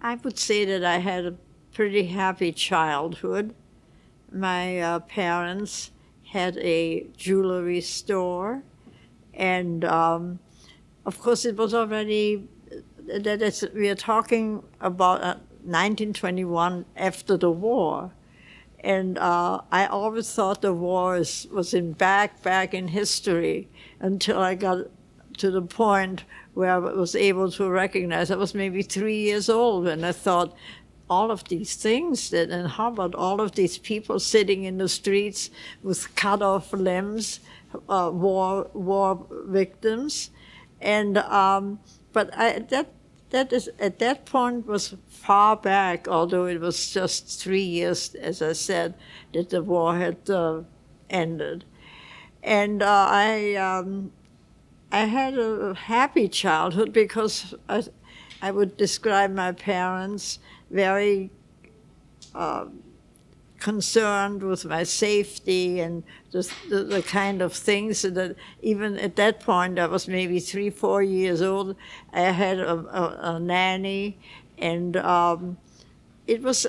I would say that I had a pretty happy childhood. My parents had a jewelry store, and of course it was already, we are talking about 1921 after the war. And I always thought the war was back in history until I got to the point where I was able to recognize. I was maybe 3 years old when I thought, all of these things, and how about all of these people sitting in the streets with cut off limbs, war victims, and but that is at that point was far back, although it was just 3 years, as I said, that the war had ended, and I had a happy childhood because I would describe my parents very concerned with my safety and the kind of things that even at that point, I was maybe 3, 4 years old, I had a nanny, and it was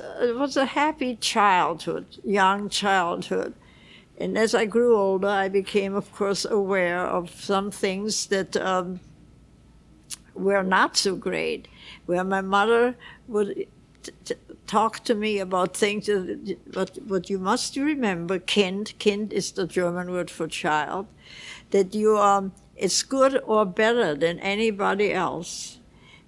a happy childhood, young childhood. And as I grew older, I became, of course, aware of some things that were not so great, where my mother would talk to me about things. What you must remember, kind is the German word for child, that you are as good or better than anybody else,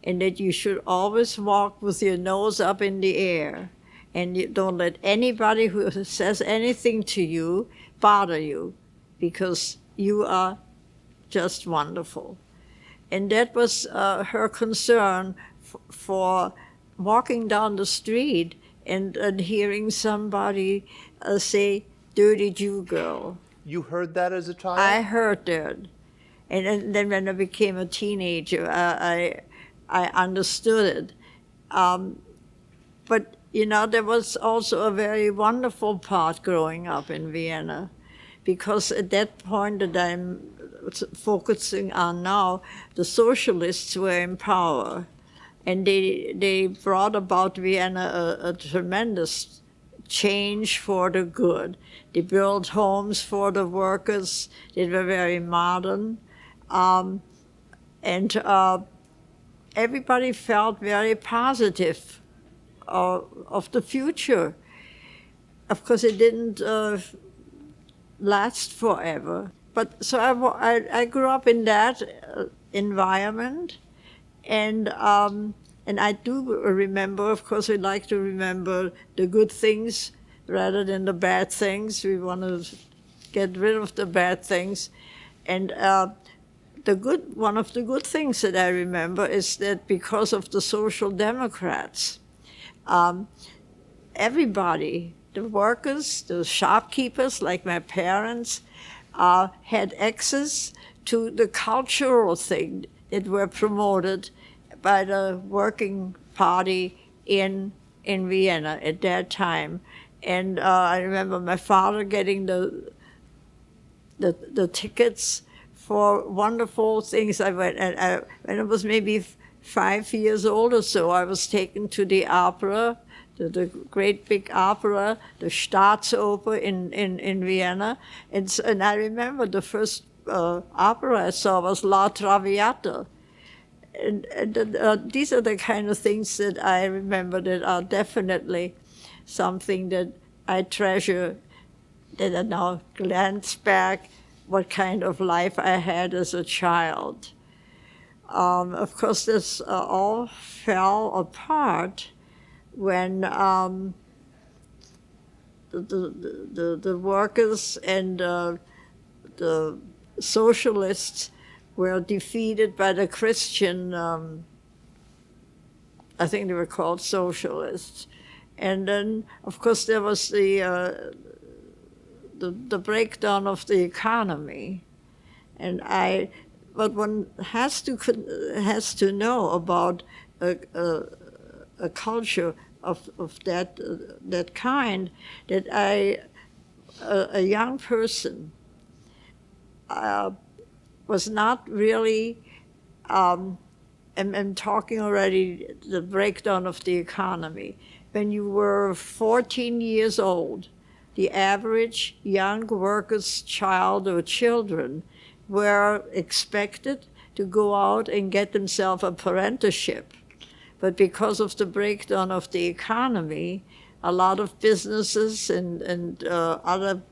and that you should always walk with your nose up in the air, and you don't let anybody who says anything to you bother you, because you are just wonderful. And that was her concern for walking down the street and hearing somebody say, "Dirty Jew girl." You heard that as a child? I heard that. And then when I became a teenager, I understood it. But, there was also a very wonderful part growing up in Vienna, because at that point that I'm focusing on now, the socialists were in power. And they brought about Vienna a tremendous change for the good. They built homes for the workers. They were very modern. And everybody felt very positive of the future. Of course, it didn't last forever. But so I grew up in that environment. And I do remember, of course, we like to remember the good things rather than the bad things. We want to get rid of the bad things. And one of the good things that I remember is that because of the Social Democrats, everybody, the workers, the shopkeepers, like my parents, had access to the cultural thing that were promoted by the working party in Vienna at that time. And I remember my father getting the tickets for wonderful things. I went, and when I was maybe 5 years old or so, I was taken to the opera, the great big opera, the Staatsoper in Vienna. And I remember the first opera I saw was La Traviata. And these are the kind of things that I remember that are definitely something that I treasure, that I now glance back what kind of life I had as a child. Of course, this all fell apart when the workers and the socialists were defeated by the Christian, I think they were called socialists. And then, of course, there was the breakdown of the economy. And what one has to know about a culture of that kind, that a young person was not really I'm talking already the breakdown of the economy. When you were 14 years old, the average young worker's child or children were expected to go out and get themselves an apprenticeship. But because of the breakdown of the economy, a lot of businesses and other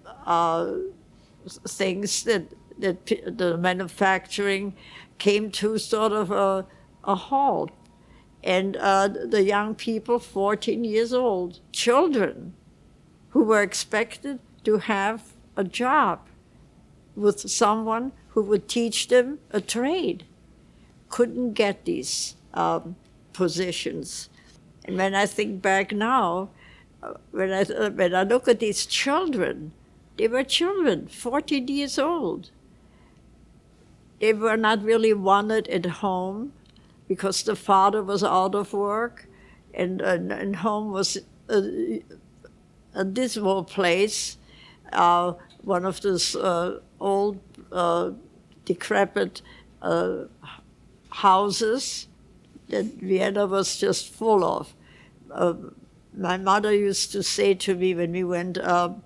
things that the manufacturing came to sort of a halt. And the young people, 14 years old, children, who were expected to have a job with someone who would teach them a trade, couldn't get these positions. And when I think back now, when I look at these children, they were children, 14 years old. They were not really wanted at home because the father was out of work, and home was a dismal place. One of those old, decrepit houses that Vienna was just full of. My mother used to say to me when we went to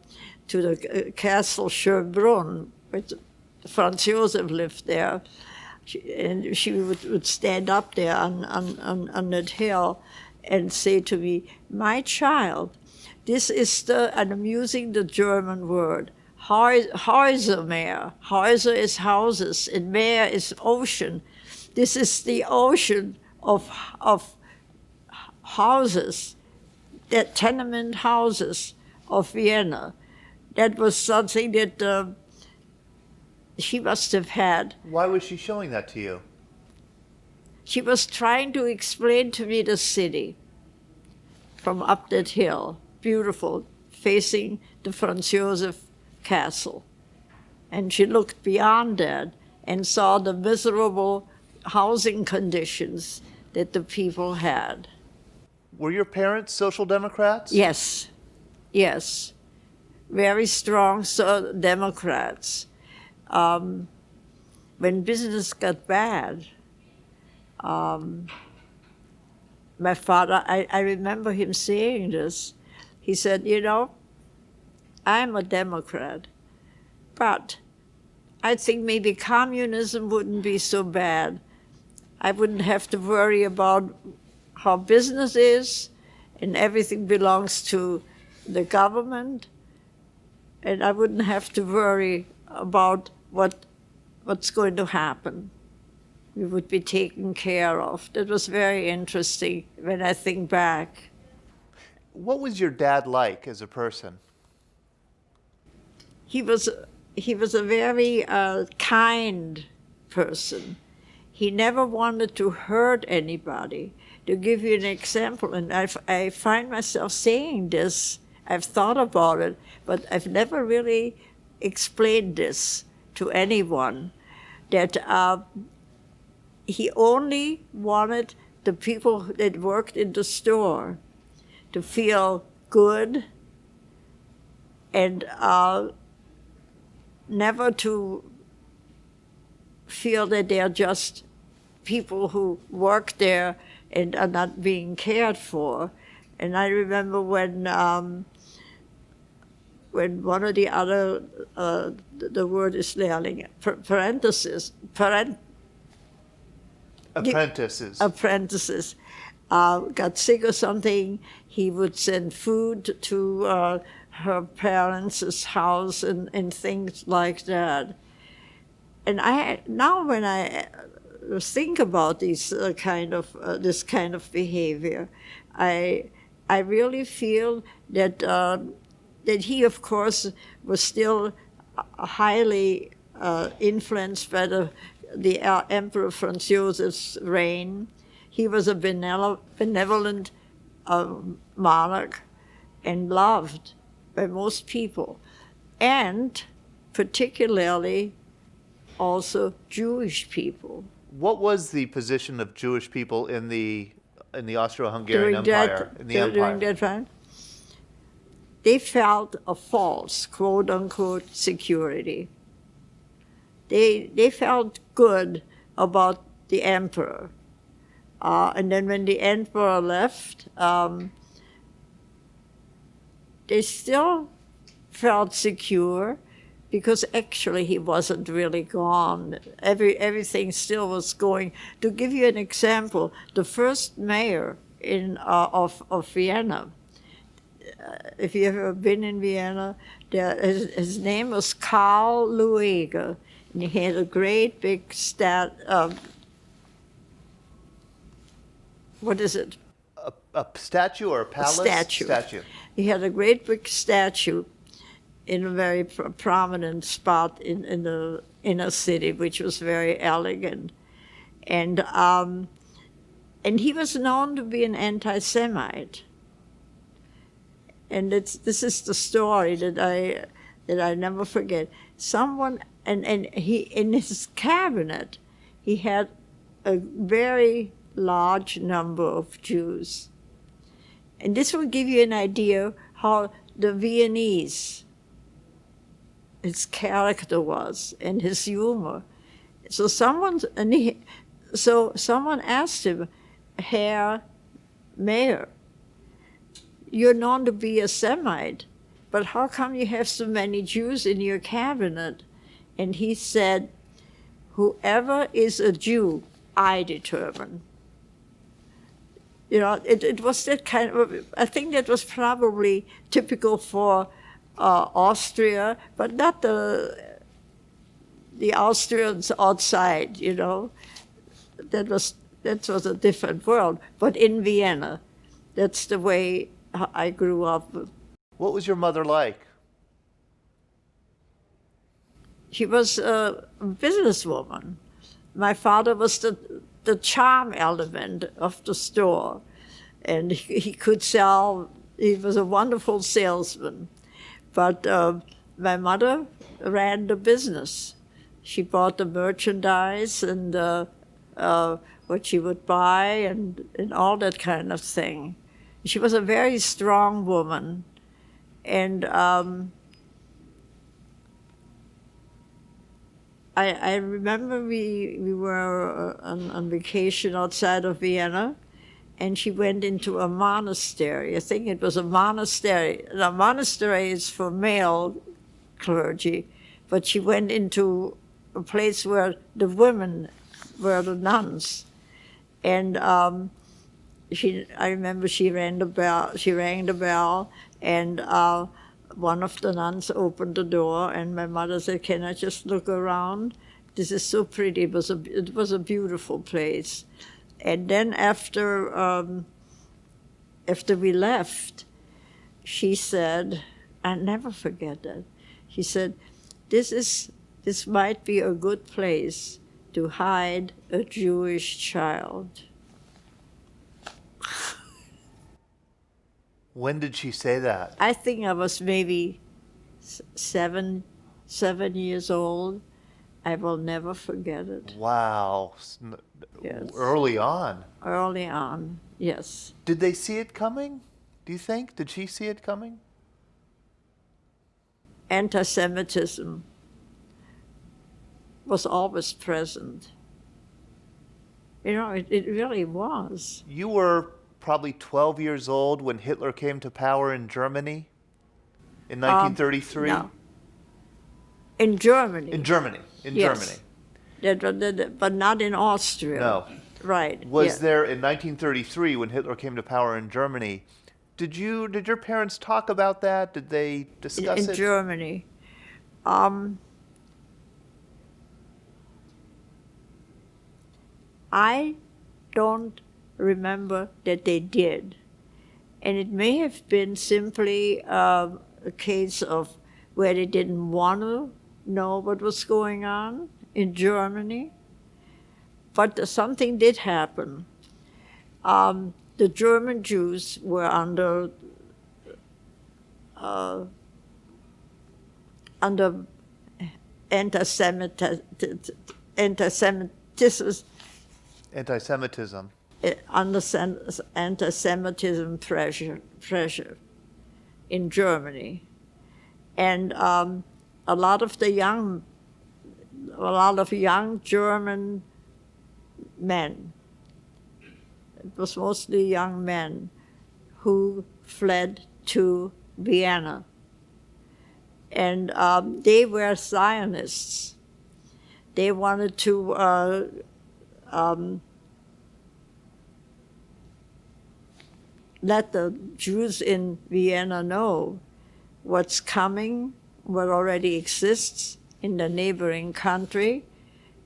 the castle Schönbrunn, which Franz Josef lived there, and she would stand up there on that hill and say to me, "My child, this is and I'm using the German word, Häusermeer. Häuser is houses, and Meer is ocean. This is the ocean of houses, that tenement houses of Vienna." That was something that she must have had. Why was she showing that to you? She was trying to explain to me the city from up that hill, beautiful, facing the Franz Josef Castle. And she looked beyond that and saw the miserable housing conditions that the people had. Were your parents Social Democrats? Yes, yes. Very strong Democrats. When business got bad, my father, I remember him saying this. He said, "You know, I'm a Democrat, but I think maybe communism wouldn't be so bad. I wouldn't have to worry about how business is, and everything belongs to the government, and I wouldn't have to worry about what's going to happen. We would be taken care of." That was very interesting when I think back. What was your dad like as a person? He was a very kind person. He never wanted to hurt anybody. To give you an example, and I find myself saying this, I've thought about it, but I've never really explained this to anyone, that he only wanted the people that worked in the store to feel good and never to feel that they're just people who work there and are not being cared for. And I remember when one of the other, the word is Lehrling, apprentices got sick or something, he would send food to her parents' house and things like that. And now when I think about this kind of behavior, I really feel that that he, of course, was still highly influenced by the Emperor Franz Josef's reign. He was a benevolent monarch and loved by most people, and particularly also Jewish people. What was the position of Jewish people in the Austro-Hungarian Empire? During that time, they felt a false, quote-unquote, security. They felt good about the emperor, And then when the emperor left, they still felt secure because actually he wasn't really gone. Everything still was going. To give you an example, the first mayor of Vienna, if you've ever been in Vienna, his name was Karl Lueger, and he had a great big what is it? A statue or a palace? Statue. He had a great big statue in a very prominent spot in the inner city, which was very elegant. And he was known to be an anti-Semite. And this is the story that I never forget. Someone, and he, in his cabinet, he had a very large number of Jews. And this will give you an idea how the Viennese, his character was and his humor. So someone asked him, Herr Mayor, you're known to be a Semite, but how come you have so many Jews in your cabinet? And he said, whoever is a Jew, I determine. You know, it was that kind of, I think that was probably typical for Austria, but not the Austrians outside, you know. That was a different world. But in Vienna, that's the way I grew up. What was your mother like? She was a businesswoman. My father was the charm element of the store, and he could sell. He was a wonderful salesman. But my mother ran the business. She bought the merchandise and what she would buy and all that kind of thing. She was a very strong woman. And I remember we were on vacation outside of Vienna, and she went into a monastery. I think it was a monastery. The monastery is for male clergy, but she went into a place where the women were the nuns. And I remember she rang the bell, and one of the nuns opened the door, and my mother said, "Can I just look around? This is so pretty." It was a beautiful place. And then after we left, she said, I never forget that. She said, "This might be a good place to hide a Jewish child." When did she say that? I think I was maybe seven years old. I will never forget it. Wow. Yes. Early on. Early on, yes. Did they see it coming? Do you think? Did she see it coming? Anti-Semitism was always present. You know, it really was. You were probably 12 years old when Hitler came to power in Germany in 1933? No. In Germany. In Germany. Yes. But not in Austria. No. Right. Was there, in 1933, when Hitler came to power in Germany, did your parents talk about that? Did they discuss it? In Germany. I don't remember that they did. And it may have been simply a case of where they didn't want to know what was going on in Germany. But something did happen. The German Jews were under anti-Semitism. Under anti-Semitism pressure in Germany, and a lot of young German men It was mostly young men who fled to Vienna. And they were Zionists. They wanted to let the Jews in Vienna know what's coming, what already exists in the neighboring country,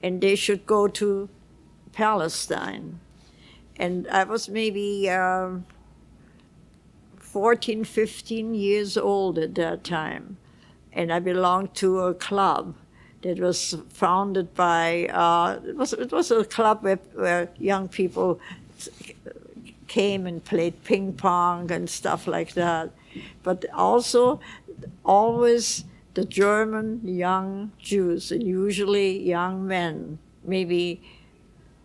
and they should go to Palestine. And I was maybe 14, 15 years old at that time, and I belonged to a club that was founded by, it was a club where young people came and played ping pong and stuff like that. But also, always the German young Jews, and usually young men, maybe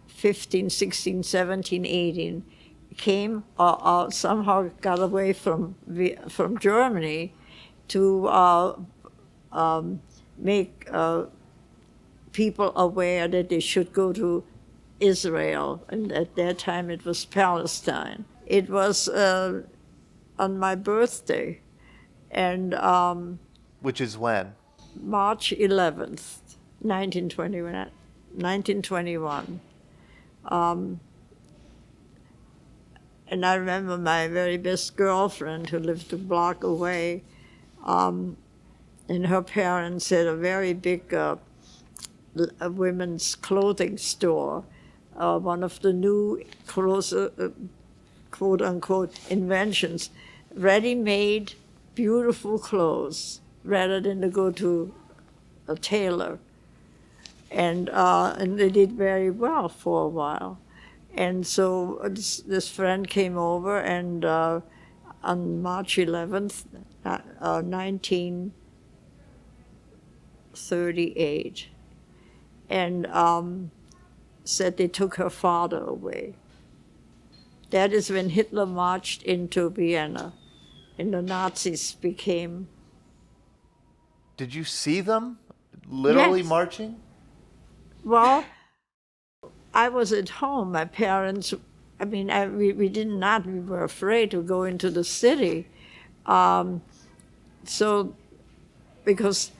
15, 16, 17, 18, came or somehow got away from Germany to make people aware that they should go to Israel, and at that time it was Palestine. It was on my birthday, and Which is when? March 11th, 1921. And I remember my very best girlfriend, who lived a block away, and her parents had a very big women's clothing store, one of the new quote-unquote inventions, ready-made, beautiful clothes, rather than to go to a tailor. And they did very well for a while. And so this friend came over, and on March 11th, 1938, and said they took her father away. That is when Hitler marched into Vienna, and the Nazis became... Did you see them literally Yes. marching? Well, I was at home. My parents, I mean, we did not, we were afraid to go into the city. So, because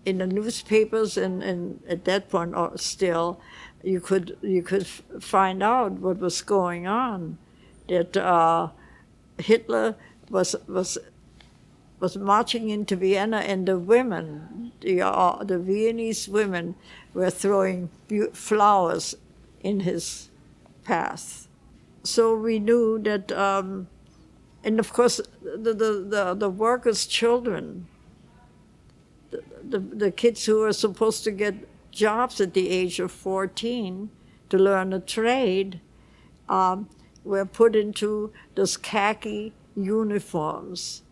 in the newspapers and at that point still, you could find out what was going on, that Hitler was marching into Vienna, and the women, the Viennese women, were throwing flowers in his path. So we knew that, and of course, the workers' children, the kids who were supposed to get jobs at the age of 14 to learn a trade, were put into those khaki uniforms,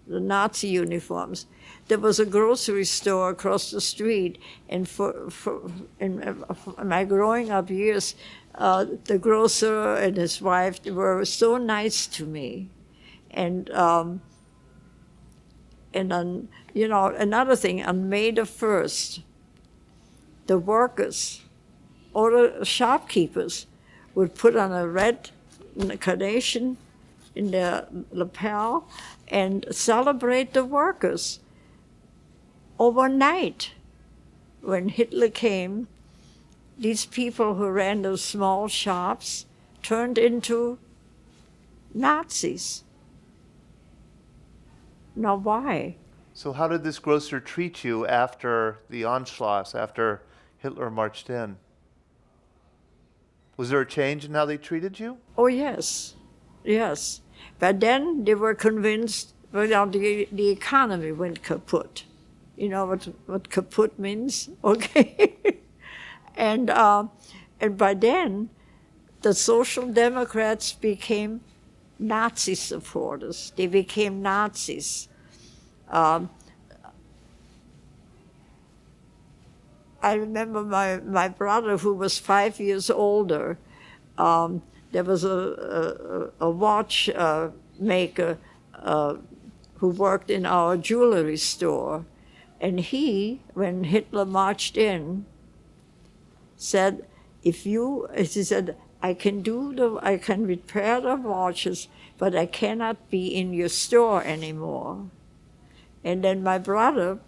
the Nazi uniforms. There was a grocery store across the street, and in my growing up years, the grocer and his wife were so nice to me. And on, another thing, on May the 1st, the workers, or the shopkeepers, would put on a red carnation in their lapel and celebrate the workers. Overnight, when Hitler came, these people who ran those small shops turned into Nazis. Now, why? So how did this grocer treat you after the Anschluss, after Hitler marched in? Was there a change in how they treated you? Oh, yes, yes. But then they were convinced, well, the economy went kaput. You know what kaput means? Okay. And by then, the Social Democrats became Nazi supporters. They became Nazis. I remember my brother, who was 5 years older. There was a watch maker who worked in our jewelry store. And he, when Hitler marched in, said, he said, I can repair the watches, but I cannot be in your store anymore. And then my brother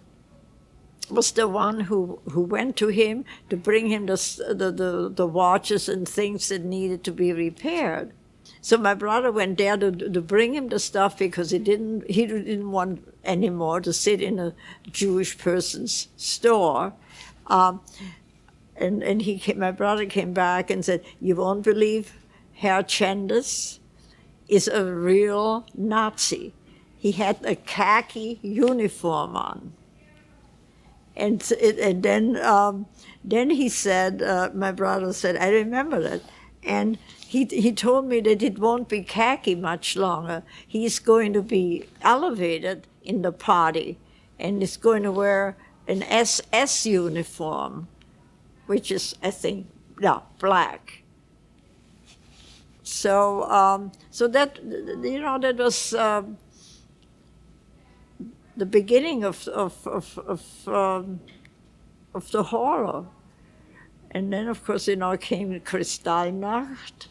was the one who went to him to bring him the watches and things that needed to be repaired. So my brother went there to bring him the stuff because he didn't want anymore to sit in a Jewish person's store. And my brother came back and said, "You won't believe Herr Chandis is a real Nazi. He had a khaki uniform on." And then he said, my brother said, "I remember that." And he told me that it won't be khaki much longer. He's going to be elevated in the party, and he's going to wear an SS uniform, which is, I think, black. So that, that was the beginning of the horror. And then, of course, came Kristallnacht,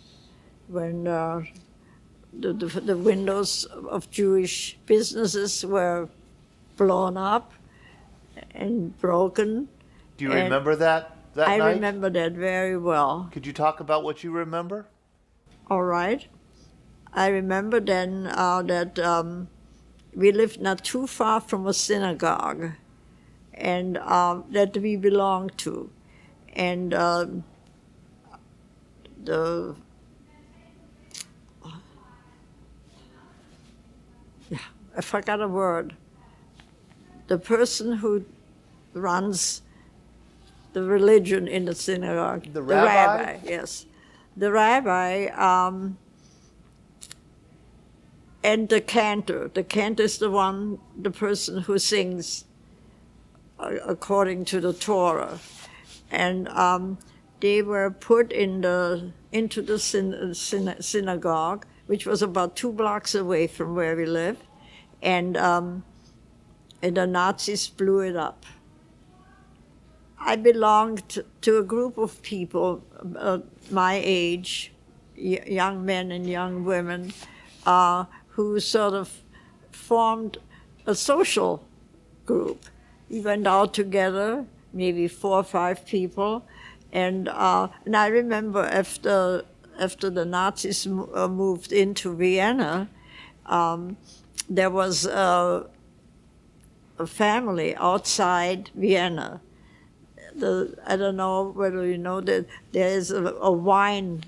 when the windows of Jewish businesses were blown up and broken. Do you remember that night? I remember that very well. Could you talk about what you remember? All right. I remember then that we lived not too far from a synagogue, and that we belonged to. And I forgot a word. The person who runs the religion in the synagogue. The rabbi? The rabbi, yes. The rabbi and the cantor. The cantor is the person who sings according to the Torah. And they were put into the synagogue, which was about 2 blocks away from where we lived, and the Nazis blew it up. I belonged to a group of people my age, young men and young women, who sort of formed a social group. We went out together, maybe 4 or 5 people, and I remember after the Nazis moved into Vienna, there was a family outside Vienna. I don't know whether you know that there is a wine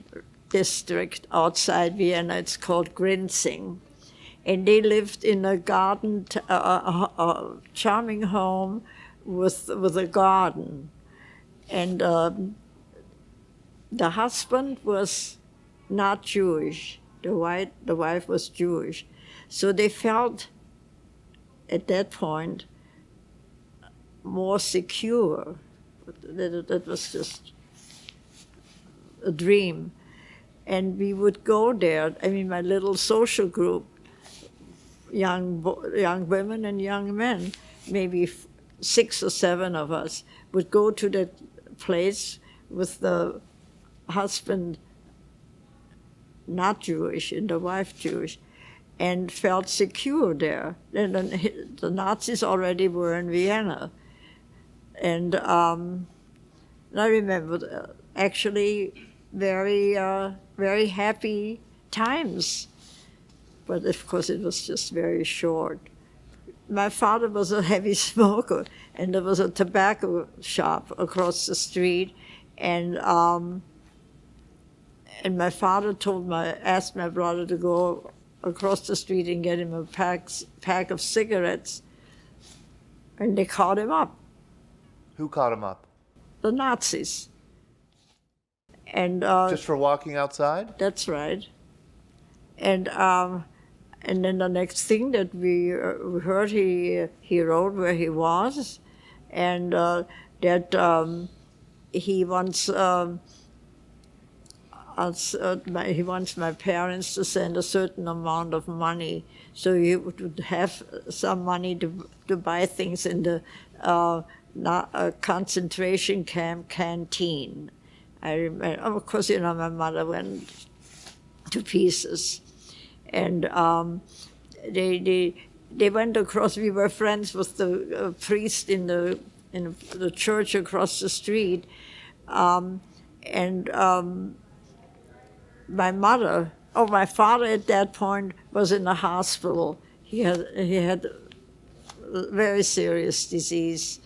district outside Vienna. It's called Grinzing. And they lived in a garden, a charming home with a garden. And the husband was not Jewish. The wife was Jewish. So they felt at that point more secure. That was just a dream. And we would go there. I mean, my little social group, young women and young men, maybe 6 or 7 of us, would go to that place with the husband not Jewish and the wife Jewish, and felt secure there. And the Nazis already were in Vienna. And I remember actually very, very happy times. But of course it was just very short. My father was a heavy smoker, and there was a tobacco shop across the street, and my father asked my brother to go across the street and get him a pack of cigarettes, and they caught him up. Who caught him up? The Nazis. And just for walking outside? That's right. And then the next thing that we heard, he wrote where he was, and that he wants he wants my parents to send a certain amount of money, so he would have some money to buy things in the concentration camp canteen. I remember, of course, my mother went to pieces. And they went across. We were friends with the priest in the church across the street, my father at that point was in the hospital. He had a very serious disease.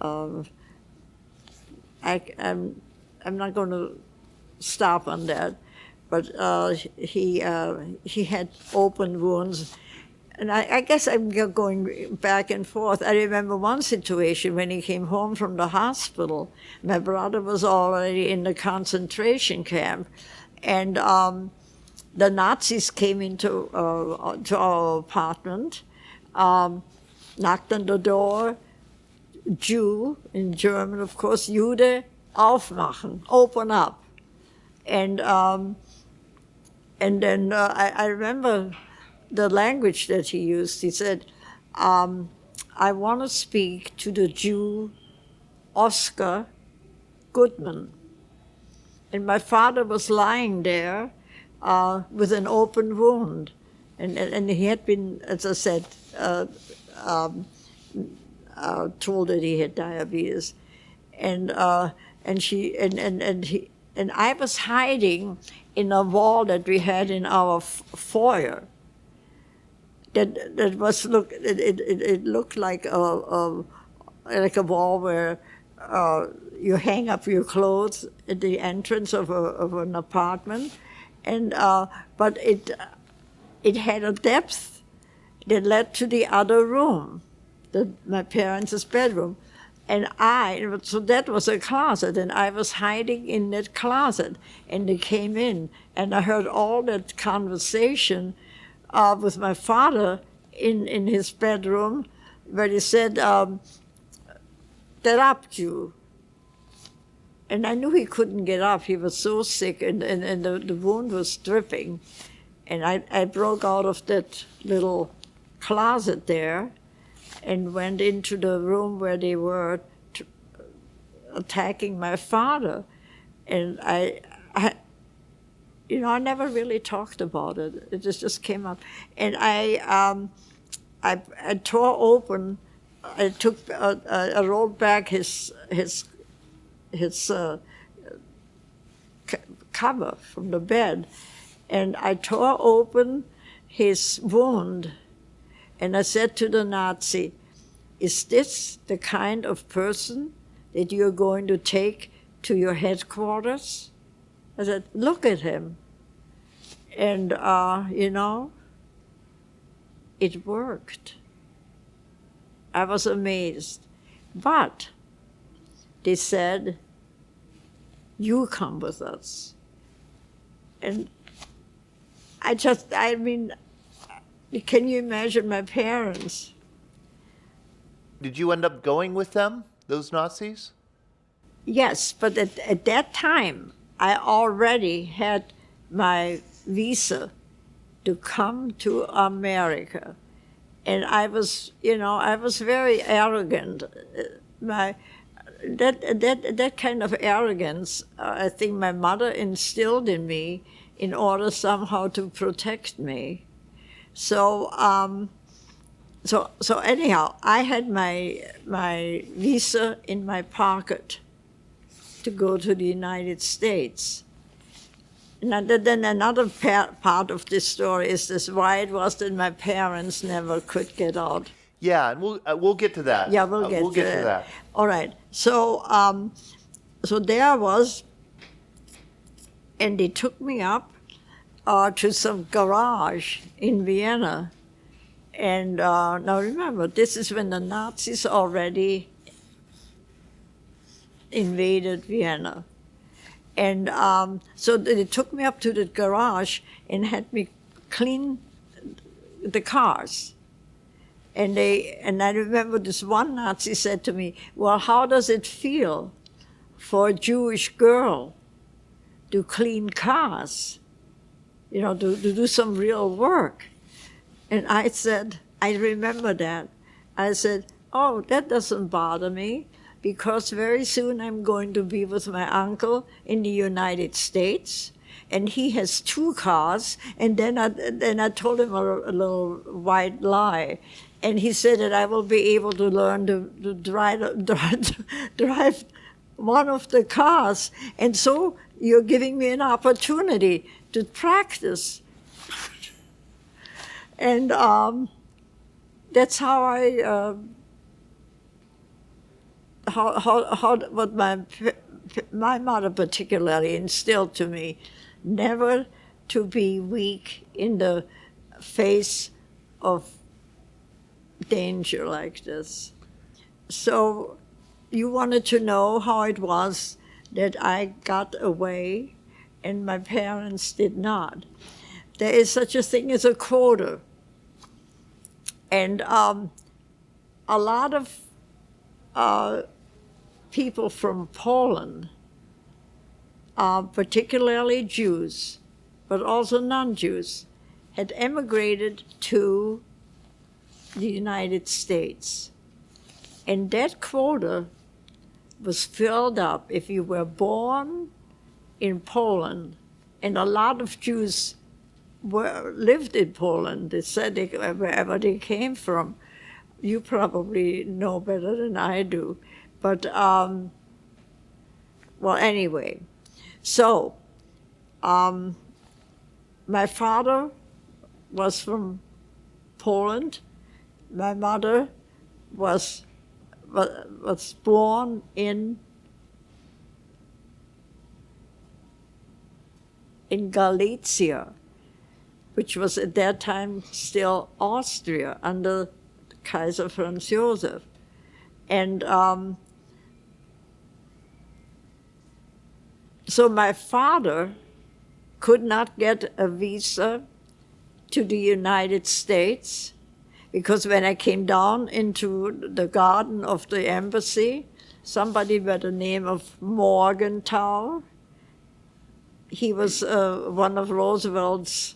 I'm not going to stop on that, but he had open wounds. And I guess I'm going back and forth. I remember one situation when he came home from the hospital. My brother was already in the concentration camp, and the Nazis came into to our apartment, knocked on the door. Jew, in German, of course, Jude, aufmachen, open up. And then I remember the language that he used. He said, I want to speak to the Jew Oscar Goodman. And my father was lying there with an open wound. And he had been, as I said, told that he had diabetes. And I was hiding in a wall that we had in our foyer. That was it looked like a wall where you hang up your clothes at the entrance of an apartment, and but it had a depth that led to the other room, my parents' bedroom. And so that was a closet, and I was hiding in that closet, and they came in, and I heard all that conversation with my father in his bedroom, where he said, "Get up, Jew." And I knew he couldn't get up. He was so sick, and the wound was dripping. And I broke out of that little closet there and went into the room where they were attacking my father. And I never really talked about it. It just came up. And I tore open, I rolled back his cover from the bed, and I tore open his wound. And I said to the Nazi, "Is this the kind of person that you're going to take to your headquarters?" I said, "Look at him." And, it worked. I was amazed. But they said, "You come with us." And can you imagine my parents? Did you end up going with them, those Nazis? Yes, but at that time, I already had my visa to come to America. And I was very arrogant. That kind of arrogance, I think my mother instilled in me in order somehow to protect me. So anyhow, I had my visa in my pocket to go to the United States. And then another part of this story is why it was that my parents never could get out. Yeah, and we'll get to that. Yeah, we'll get to that. All right. So there I was, and they took me up to some garage in Vienna. And now remember, this is when the Nazis already invaded Vienna. And so they took me up to the garage and had me clean the cars. And I remember this one Nazi said to me, "Well, how does it feel for a Jewish girl to clean cars? To do some real work?" And I remember that. I said, "Oh, that doesn't bother me. because very soon I'm going to be with my uncle in the United States, and he has 2 cars. And then I told him a little white lie, and he said that I will be able to learn to drive one of the cars, and so you're giving me an opportunity to practice. And that's how I what my mother particularly instilled to me, never to be weak in the face of danger like this. So you wanted to know how it was that I got away and my parents did not. There is such a thing as a quota. And a lot of people from Poland, particularly Jews, but also non-Jews, had emigrated to the United States. And that quota was filled up if you were born in Poland. And a lot of Jews lived in Poland. They said wherever they came from. You probably know better than I do. But, well, anyway. So, my father was from Poland. My mother was born in Galicia, which was at that time still Austria under Kaiser Franz Joseph. And so my father could not get a visa to the United States, because when I came down into the garden of the embassy, somebody by the name of Morgenthau, he was one of Roosevelt's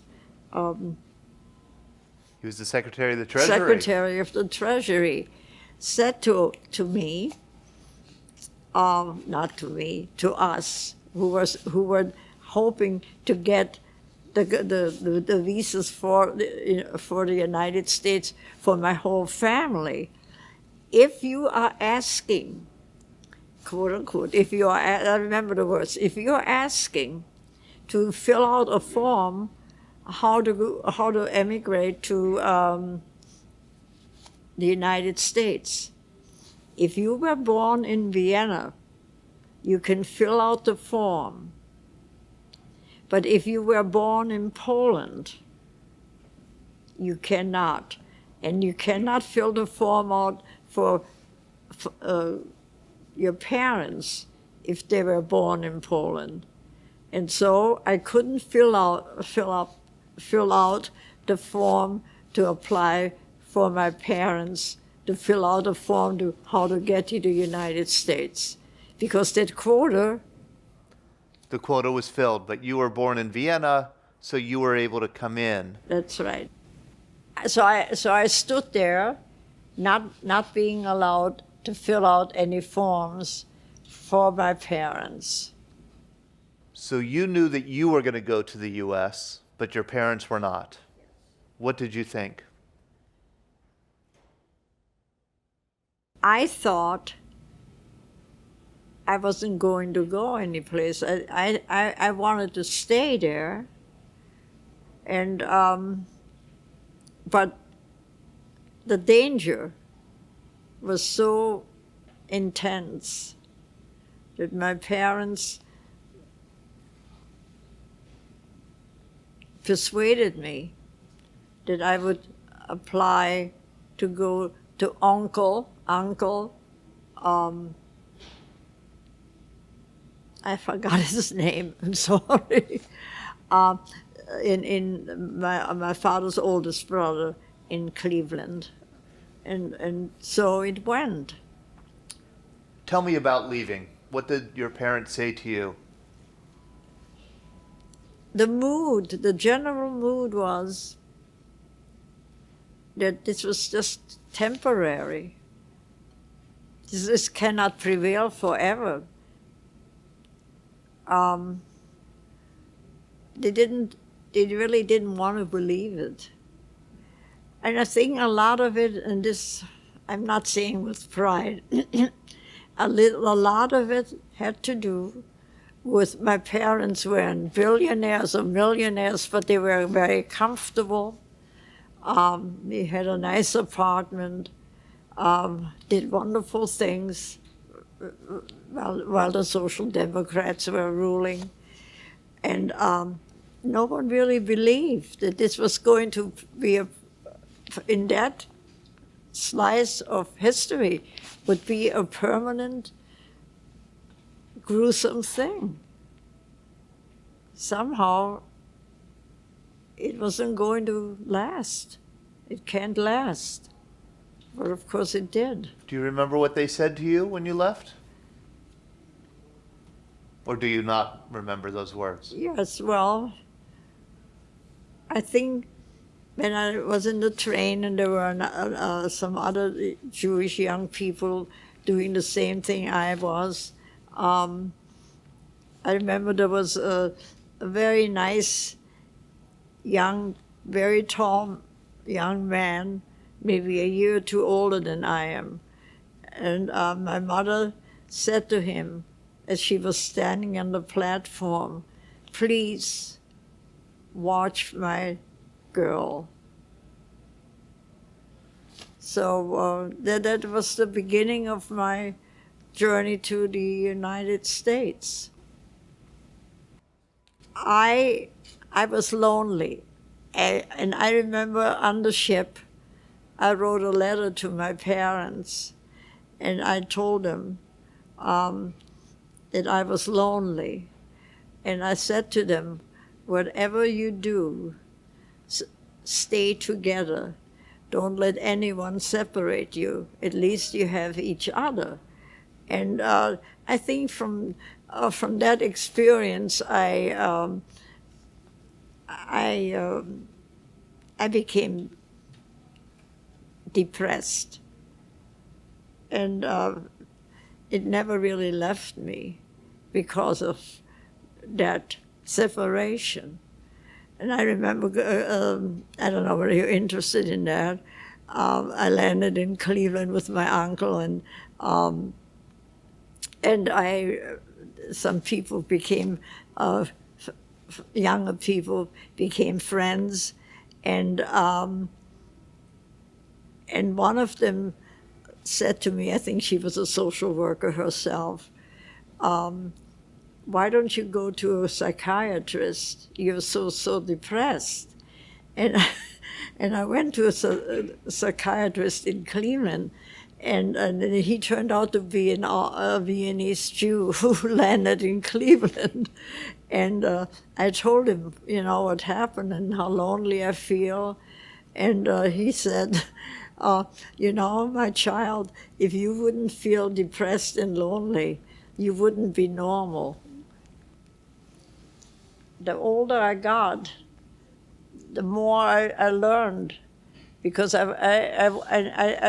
he was the Secretary of the Treasury. Secretary of the Treasury, said to me, not to me, to us, who were hoping to get the visas for the United States for my whole family. If you are asking, quote unquote, I remember the words, if you're asking to fill out a form how to emigrate to the United States, if you were born in Vienna, you can fill out the form. But if you were born in Poland, you cannot. And you cannot fill the form out for your parents if they were born in Poland. And so I couldn't fill out the form to apply for my parents, to fill out a form to how to get to the United States, because that quota. The quota was filled, but you were born in Vienna, so you were able to come in. That's right. So I stood there, not being allowed to fill out any forms for my parents. So you knew that you were going to go to the U.S., but your parents were not. What did you think? I thought I wasn't going to go anyplace. I wanted to stay there, and but the danger was so intense that my parents persuaded me that I would apply to go to uncle. I forgot his name. I'm sorry. In my father's oldest brother in Cleveland, and so it went. Tell me about leaving. What did your parents say to you? The general mood was that this was just temporary. This cannot prevail forever. They really didn't want to believe it. And I think a lot of it, and this I'm not saying with pride, a lot of it had to do with my parents weren't billionaires or millionaires, but they were very comfortable. They had a nice apartment, did wonderful things while the Social Democrats were ruling. And no one really believed that this was going to be in that slice of history, would be a permanent, gruesome thing. Somehow, it wasn't going to last. It can't last. But of course it did. Do you remember what they said to you when you left? Or do you not remember those words? Yes, well, I think when I was in the train and there were some other Jewish young people doing the same thing I was, I remember there was a very nice very tall young man, maybe a year or two older than I am. And my mother said to him, as she was standing on the platform, "Please watch my girl." So that was the beginning of my journey to the United States. I was lonely, and I remember on the ship, I wrote a letter to my parents, and I told them that I was lonely. And I said to them, whatever you do, stay together. Don't let anyone separate you. At least you have each other. And I think from that experience, I became depressed, and it never really left me because of that separation. And I remember, I don't know whether you're interested in that, I landed in Cleveland with my uncle, and some people became, younger people became friends, and one of them said to me, I think she was a social worker herself, why don't you go to a psychiatrist? You're so depressed. And I went to a psychiatrist in Cleveland, and he turned out to be a Viennese Jew who landed in Cleveland. And I told him, what happened and how lonely I feel. And he said, my child, if you wouldn't feel depressed and lonely, you wouldn't be normal. The older I got, the more I learned, because I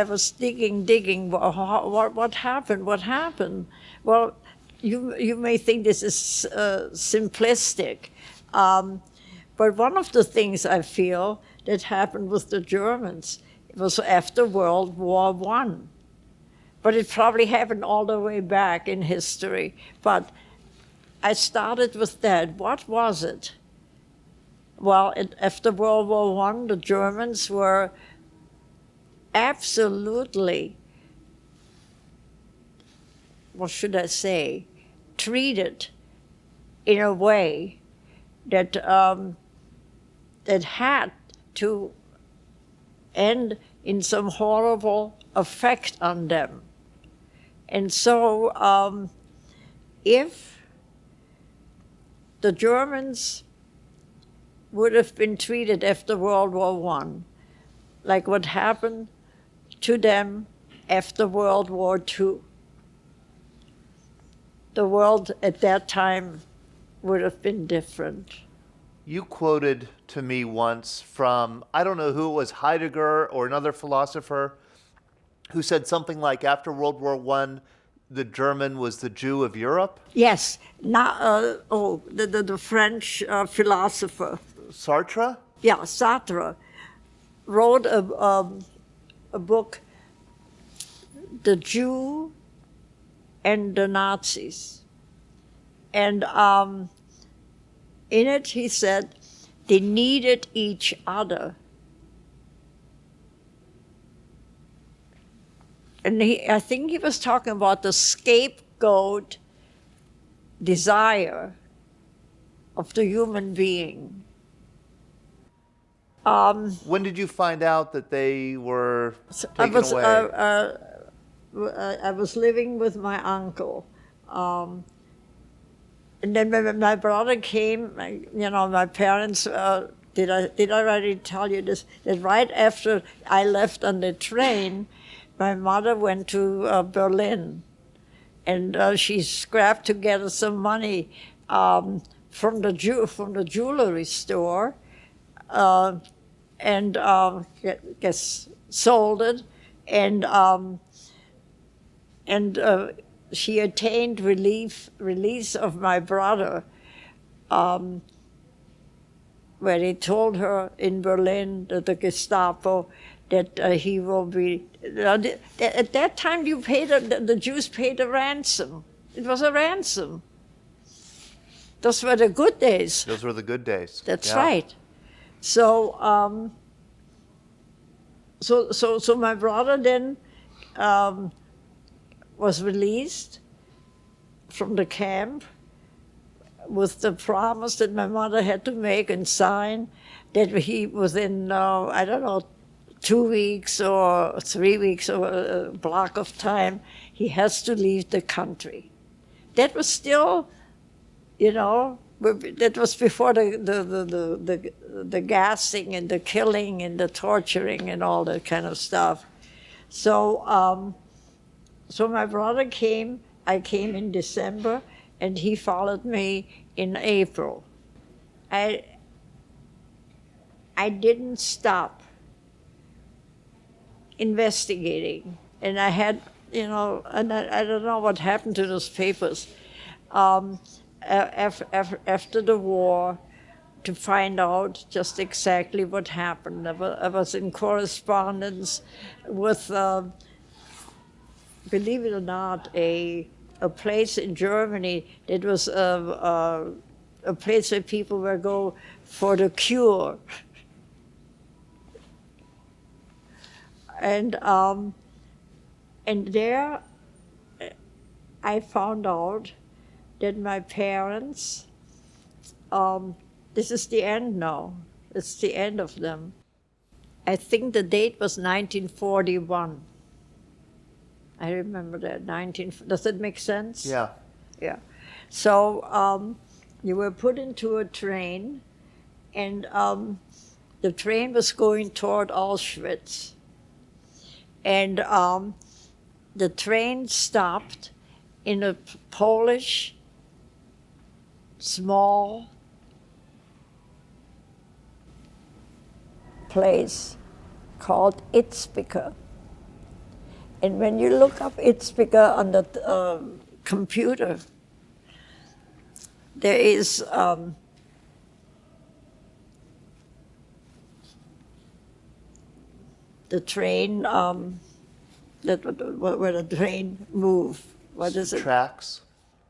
was digging. What happened? Well, you may think this is simplistic, but one of the things I feel that happened with the Germans, it was after World War I. But it probably happened all the way back in history. But I started with that. What was it? Well, after World War I, the Germans were absolutely, what should I say, treated in a way that that had to end in some horrible effect on them. And so if the Germans would have been treated after World War I like what happened to them after World War II, the world at that time would have been different. You quoted to me once from, I don't know who it was, Heidegger or another philosopher, who said something like after World War I, the German was the Jew of Europe? Yes, the French philosopher, Sartre? yeah, Sartre, wrote a book, The Jew and the Nazis. And in it he said they needed each other. And I think he was talking about the scapegoat desire of the human being. When did you find out that they were taken away? I was living with my uncle. And then when my brother came, my parents, did I already tell you this? That right after I left on the train, my mother went to Berlin, and she scrapped together some money from the jewelry store, and guess sold it, and she attained release of my brother, where they told her in Berlin that the Gestapo that he will be. At that time, the Jews paid a ransom. It was a ransom. Those were the good days. Those were the good days. That's Yeah. right. So, so my brother then was released from the camp with the promise that my mother had to make and sign that he within, 2 weeks or 3 weeks or a block of time, he has to leave the country. That was still, that was before the gassing and the killing and the torturing and all that kind of stuff. So, so my brother came. I came in December, and he followed me in April. I didn't stop investigating, and I had, and I don't know what happened to those papers after the war, to find out just exactly what happened. I was in correspondence with, believe it or not, a place in Germany that was a place where people would go for the cure. And there I found out that my parents, this is the end now. It's the end of them. I think the date was 1941. I remember that. Does that make sense? Yeah. Yeah. So you were put into a train, and the train was going toward Auschwitz. And the train stopped in a Polish small place called Itzbica. And when you look up Itzbica on the computer, there is the train, where the train move. What is it? Tracks?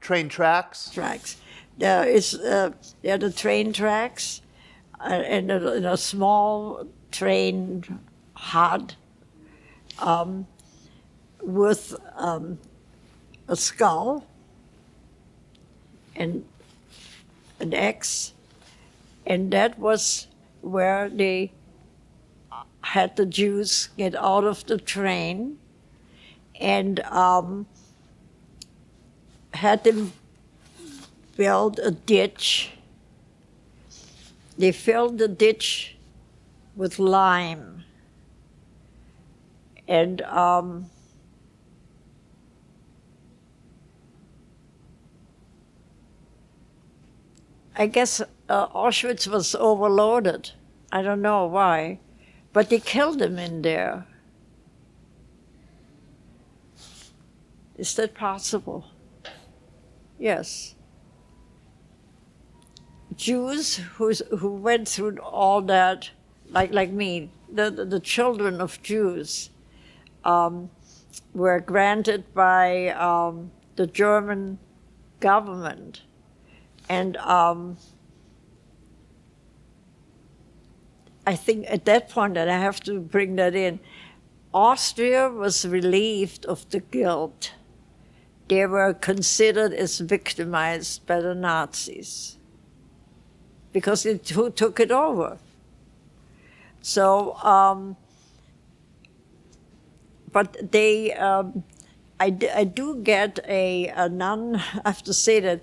Train tracks? Tracks. There are the train tracks, and a small train hod with a skull and an X, and that was where they had the Jews get out of the train and had them build a ditch. They filled the ditch with lime, and I guess Auschwitz was overloaded. I don't know why, but they killed them in there. Is that possible? Yes. Jews who went through all that, like me, the children of Jews, were granted by the German government. And I think at that point, and I have to bring that in, Austria was relieved of the guilt. They were considered as victimized by the Nazis because who took it over. So, but they, I do get a I have to say that,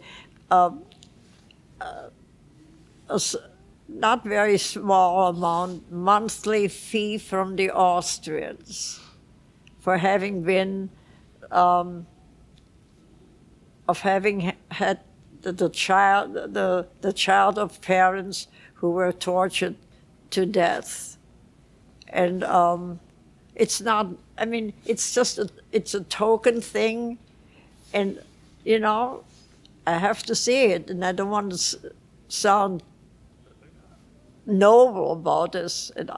not very small amount, monthly fee from the Austrians for having been, of having had the child of parents who were tortured to death. And it's not, I mean, it's just, it's a token thing. And, you know, I have to say it, and I don't want to sound noble about this, and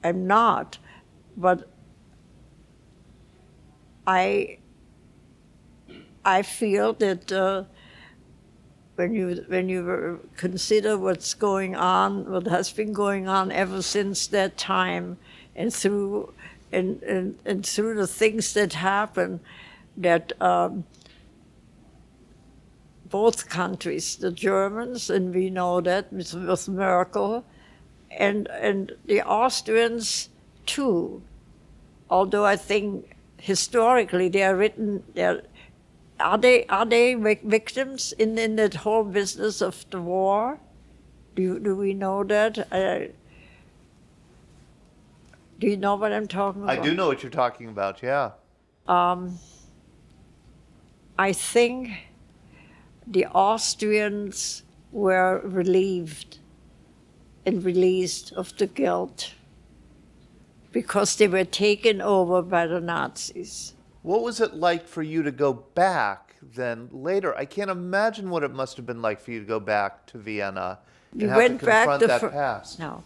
I'm not, but I feel that when you consider what's going on, what has been going on ever since that time, and through and through the things that happen, that both countries, the Germans, and we know that with Merkel, and the Austrians too. Although I think historically they are written, are they victims in that whole business of the war? Do we know that? Do you know what I'm talking about? I do know what you're talking about, yeah. I think the Austrians were relieved and released of the guilt because they were taken over by the Nazis. What was it like for you to go back then later? I can't imagine what it must have been like for you to go back to Vienna and have to confront that past. No.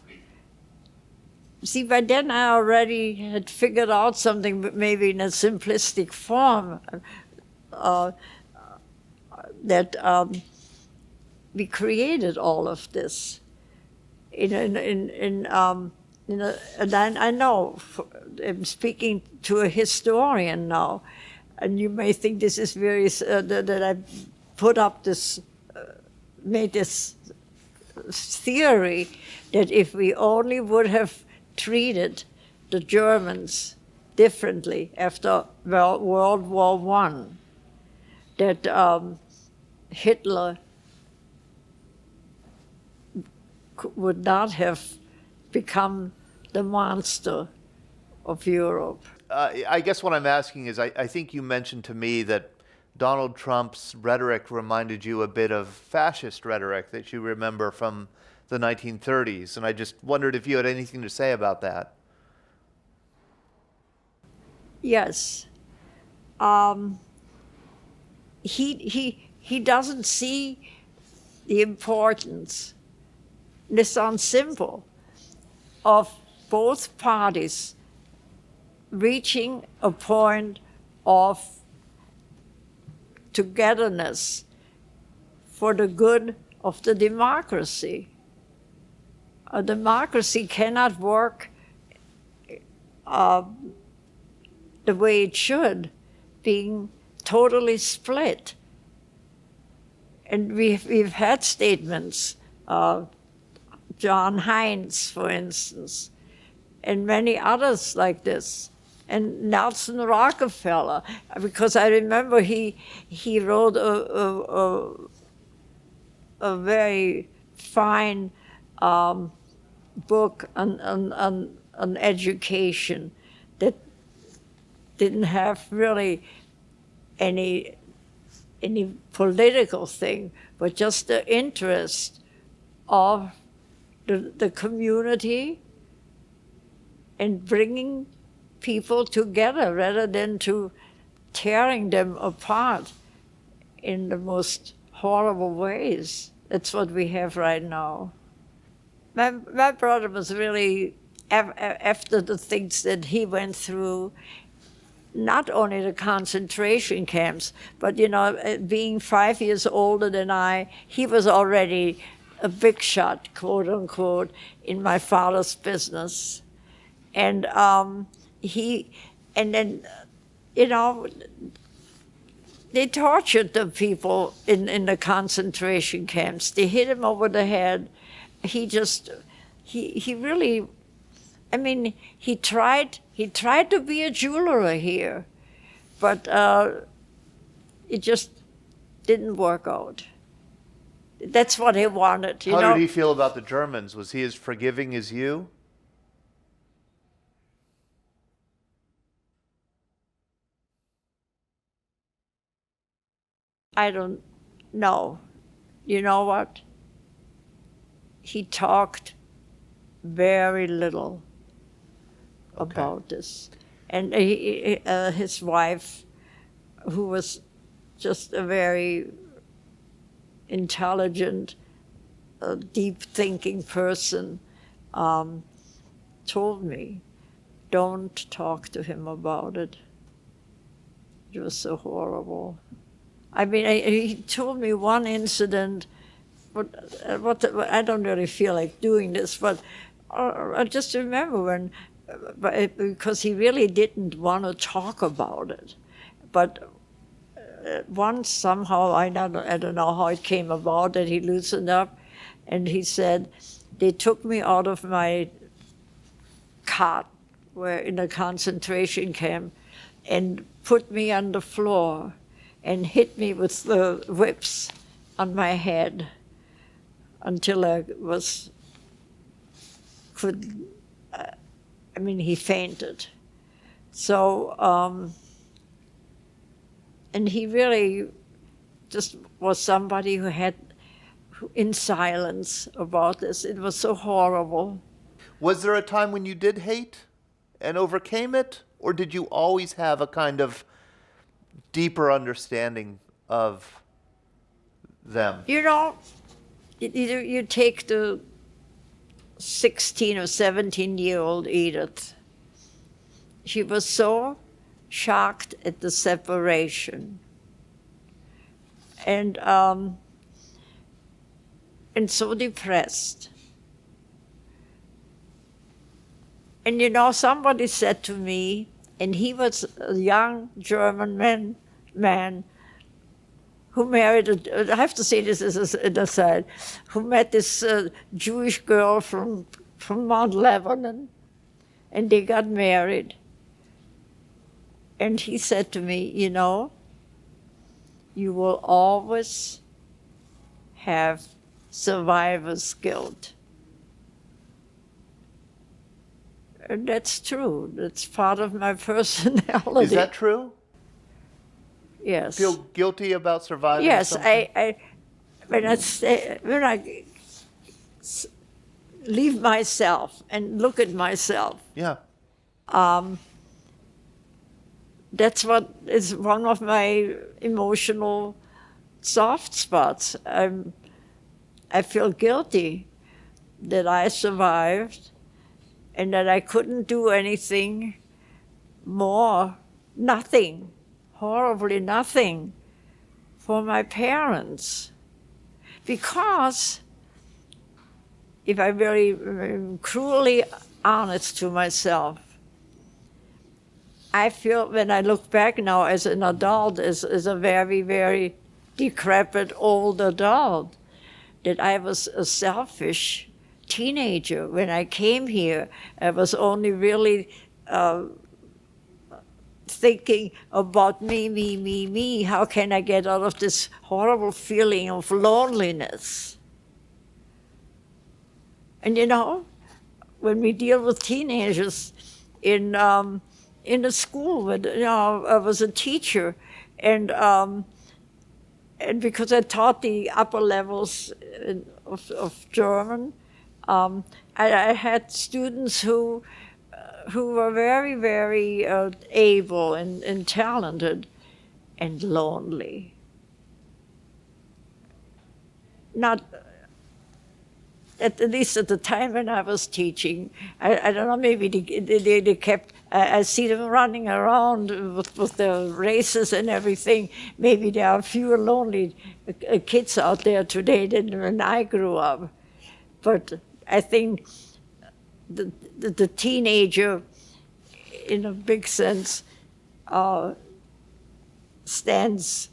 See, by then I already had figured out something, but maybe in a simplistic form, that we created all of this. And I know, I'm speaking to a historian now, and you may think this is very, that I put up this, made this theory that if we only would have treated the Germans differently after World War I, that Hitler would not have become the monster of Europe. I guess what I'm asking is, I think you mentioned to me that Donald Trump's rhetoric reminded you a bit of fascist rhetoric that you remember from the 1930s, and I just wondered if you had anything to say about that. Yes. He doesn't see the importance, this sounds simple, of both parties reaching a point of togetherness for the good of the democracy. A democracy cannot work the way it should, being totally split. And we've had statements, John Heinz, for instance, and many others like this, and Nelson Rockefeller, because I remember he wrote a very fine book on education that didn't have really any political thing, but just the interest of the community and bringing people together rather than to tearing them apart in the most horrible ways. That's what we have right now. My brother was really, after the things that he went through, not only the concentration camps, but, you know, being 5 years older than I, he was already a big shot, quote unquote, in my father's business. And and then, you know, they tortured the people in the concentration camps. They hit him over the head. He really, I mean, he tried to be a jeweler here, but it just didn't work out. That's what he wanted, you know. How did he feel about the Germans? Was he as forgiving as you? I don't know. You know what? He talked very little about this. And his wife, who was just a very intelligent, deep-thinking person, told me, don't talk to him about it. It was so horrible. I mean, he told me one incident, I don't really feel like doing this, but I just remember when, because he really didn't want to talk about it. But once somehow, I don't know how it came about, that he loosened up, and he said, they took me out of my cot, where in a concentration camp, and put me on the floor and hit me with the whips on my head until I he fainted. So, and he really just was somebody who had, in silence about this. It was so horrible. Was there a time when you did hate and overcame it? Or did you always have a kind of deeper understanding of them? You know, you take the 16 or 17-year-old Edith. She was so shocked at the separation. And so depressed. And you know, somebody said to me, and he was a young German man who married, I have to say this as an aside, who met this Jewish girl from Mount Lebanon, and they got married. And he said to me, you know, you will always have survivor's guilt. And that's true. That's part of my personality. Is that true? Yes. Feel guilty about surviving? Yes, something? When I leave myself and look at myself. Yeah. That's what is one of my emotional soft spots. I feel guilty that I survived and that I couldn't do anything more, nothing, horribly nothing, for my parents. Because, if I'm very cruelly honest to myself, I feel when I look back now as an adult, as a very, very decrepit old adult, that I was a selfish teenager. When I came here, I was only really thinking about me. How can I get out of this horrible feeling of loneliness? And you know, when we deal with teenagers in the school, I was a teacher, and because I taught the upper levels of German, I had students who were very, very able and talented, and lonely. Not, at least at the time when I was teaching, I don't know, maybe they kept, I see them running around with their races and everything. Maybe there are fewer lonely kids out there today than when I grew up. But I think the teenager, in a big sense, stands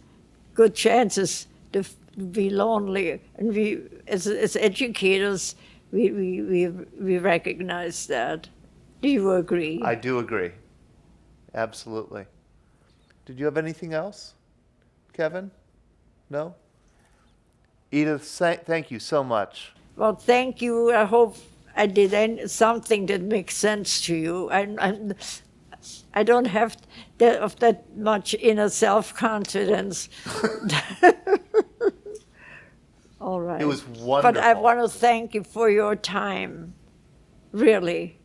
good chances to be lonely. And we, as educators, we recognize that. Do you agree? I do agree. Absolutely. Did you have anything else, Kevin? No? Edith, thank you so much. Well, thank you. I hope I did something that makes sense to you. I don't have that much inner self-confidence. All right. It was wonderful. But I want to thank you for your time, really.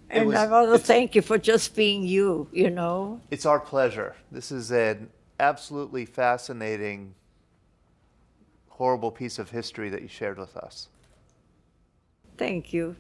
And I want to thank you for just being you, you know. It's our pleasure. This is an absolutely fascinating, horrible piece of history that you shared with us. Thank you.